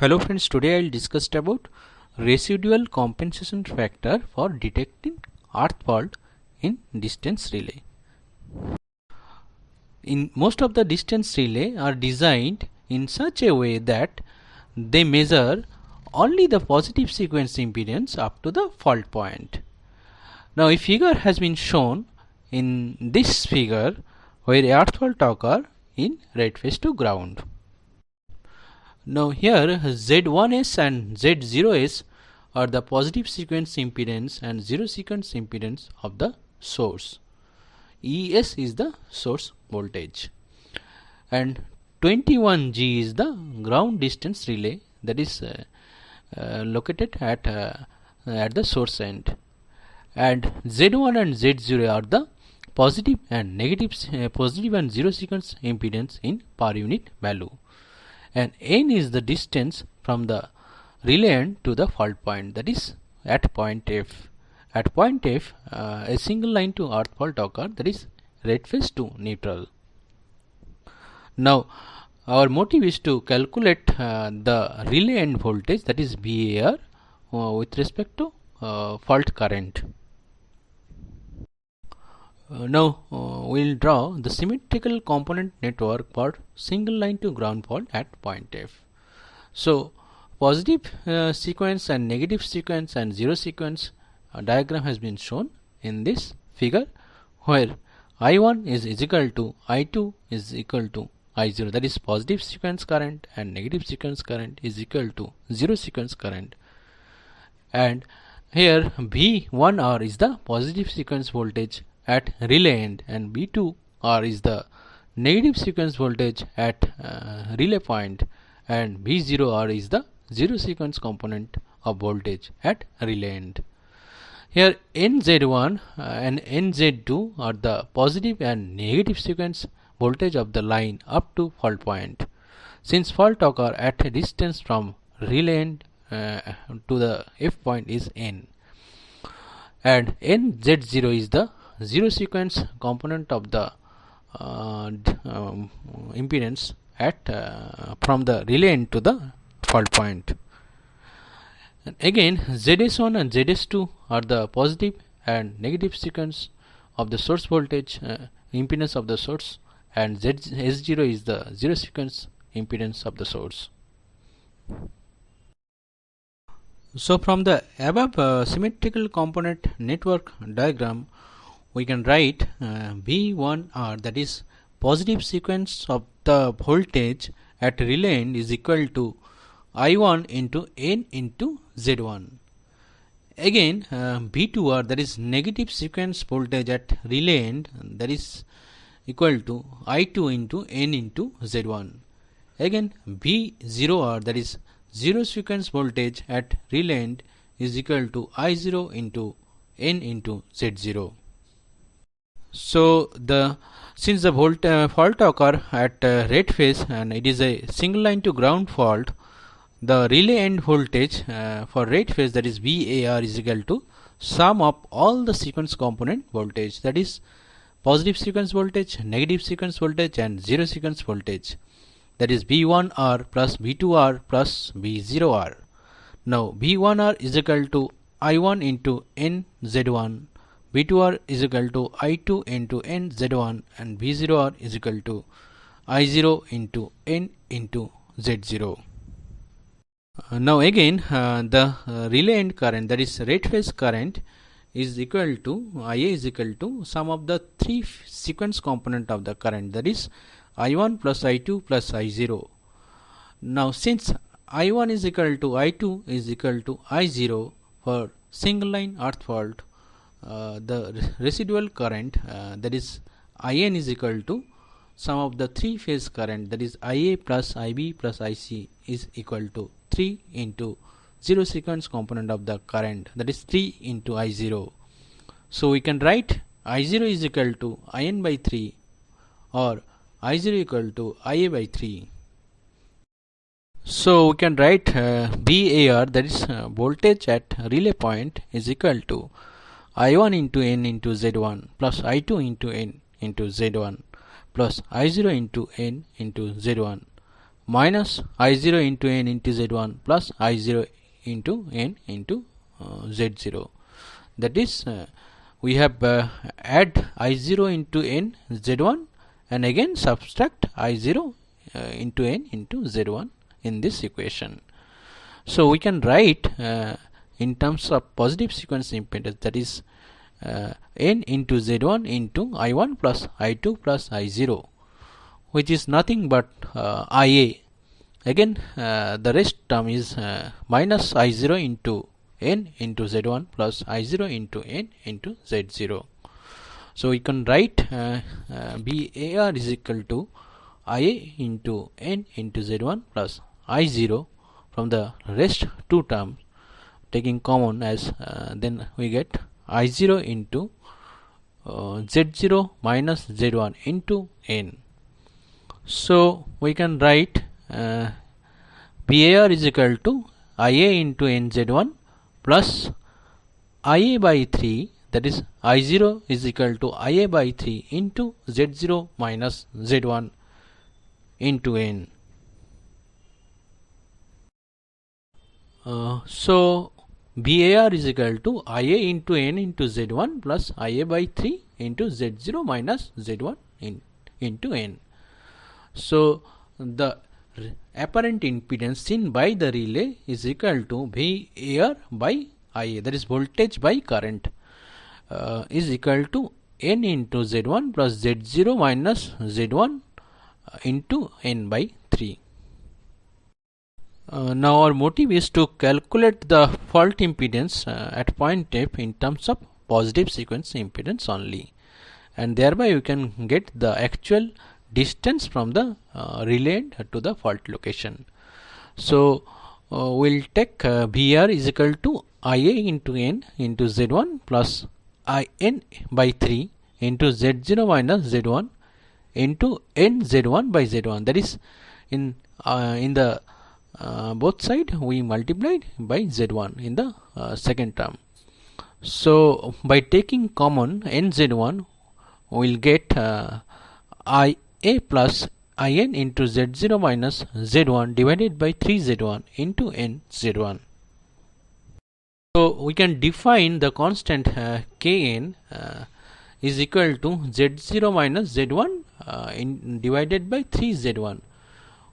Hello friends, today I will discuss about residual compensation factor for detecting earth fault in distance relay. In most of the distance relay are designed in such a way that they measure only the positive sequence impedance up to the fault point. Now a figure has been shown in this figure where earth fault occur in red phase to ground. Now here Z1s and Z0s are the positive sequence impedance and zero sequence impedance of the source. ES is the source voltage and 21G is the ground distance relay that is located at the source end, and Z1 and Z0 are the positive and zero sequence impedance in per unit value, and N is the distance from the relay end to the fault point, that is at point F. At point F, a single line to earth fault occur, that is red phase to neutral. Now our motive is to calculate the relay end voltage, that is VAR, with respect to fault current. Now we will draw the symmetrical component network for single line to ground fault at point F. So positive sequence and negative sequence and zero sequence diagram has been shown in this figure, where I1 is equal to I2 is equal to I0, that is positive sequence current, and negative sequence current is equal to zero sequence current. And here V1R is the positive sequence voltage at relay end, and V2R is the negative sequence voltage at relay point, and V0R is the zero sequence component of voltage at relay end. Here NZ1 and NZ2 are the positive and negative sequence voltage of the line up to fault point, since fault occur at a distance from relay end to the F point is N, and NZ0 is the zero sequence component of the impedance at from the relay end to the fault point. And again ZS1 and ZS2 are the positive and negative sequence of the source voltage impedance of the source, and S0 is the zero sequence impedance of the source. So from the above symmetrical component network diagram, we can write V1R, that is positive sequence of the voltage at relay end, is equal to I1 into N into Z1. Again V2R, that is negative sequence voltage at relay end, that is equal to I2 into N into Z1. Again V0R, that is zero sequence voltage at relay end, is equal to I0 into N into Z0. So since the fault occur at red phase and it is a single line to ground fault, the relay end voltage for red phase, that is VAR, is equal to sum of all the sequence component voltage, that is positive sequence voltage, negative sequence voltage, and zero sequence voltage, that is V1R plus V2R plus V0R. Now V1R is equal to I1 into N Z1, V2R is equal to I2 into N Z1, and V0R is equal to I0 into N into Z0. Now again the relay end current, that is red phase current, is equal to IA is equal to sum of the three sequence component of the current, that is I1 plus I2 plus I0. Now since I1 is equal to I2 is equal to I0 for single line earth fault, the residual current, that is IN, is equal to sum of the three phase current, that is IA plus IB plus IC, is equal to 3 into zero sequence component of the current, that is 3 into I0. So we can write I0 is equal to IN by 3 or I0 equal to IA by 3. So we can write VAR, that is voltage at relay point, is equal to I1 into N into Z1 plus I2 into N into Z1 plus I0 into N into Z1 minus I0 into n into Z1 plus I0 into n into Z0. That is, we have add I0 into n Z1 and again subtract I0 into n into Z1 in this equation. So we can write in terms of positive sequence impedance, that is n into Z1 into I1 plus I2 plus I0, which is nothing but IA. Again the rest term is minus I0 into n into Z1 plus I0 into n into Z0. So we can write BAR is equal to IA into n into Z1 plus I0 from the rest two terms, taking common as then we get I0 into Z0 minus Z1 into n. So we can write BAR is equal to IA into nZ1 plus IA by 3, that is I0 is equal to IA by 3 into Z0 minus Z1 into n. So BAR is equal to IA into n into Z1 plus IA by 3 into Z0 minus Z1 into n. So the apparent impedance seen by the relay is equal to VAR by IA, that is voltage by current, is equal to n into Z1 plus Z0 minus Z1 into n by 3. Now our motive is to calculate the fault impedance at point F in terms of positive sequence impedance only, and thereby you can get the actual distance from the relay to the fault location. So we'll take VR is equal to IA into n into Z1 plus IN by 3 into Z0 minus Z1 into n Z1 by Z1, that is in the both side we multiplied by Z1 in the second term. So by taking common n Z1 we will get IA plus IN into Z0 minus Z1 divided by 3 Z1 into n Z1. So we can define the constant Kn is equal to Z0 minus Z1 divided by 3 Z1,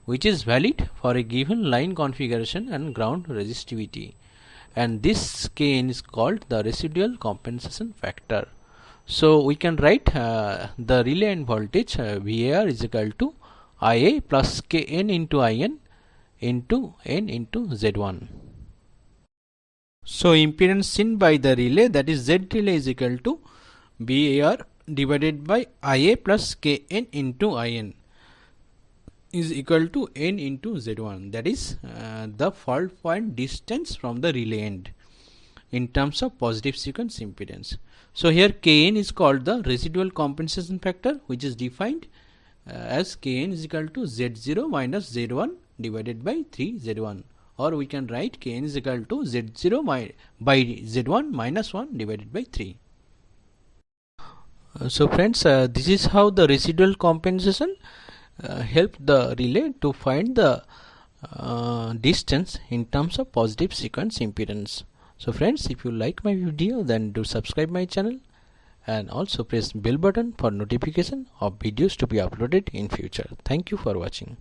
which is valid for a given line configuration and ground resistivity, and this Kn is called the residual compensation factor. So we can write the relay end voltage VAR is equal to IA plus Kn into IN into n into Z1. So impedance seen by the relay, that is Z relay, is equal to VAR divided by IA plus Kn into IN is equal to n into Z1, that is the fault point distance from the relay end in terms of positive sequence impedance. So here Kn is called the residual compensation factor, which is defined as Kn is equal to Z0 minus Z1 divided by 3 Z1, or we can write Kn is equal to Z0 by Z1 minus 1 divided by 3. So friends, this is how the residual compensation help the relay to find the distance in terms of positive sequence impedance. So friends, if you like my video, then do subscribe my channel and also press bell button for notification of videos to be uploaded in future. Thank you for watching.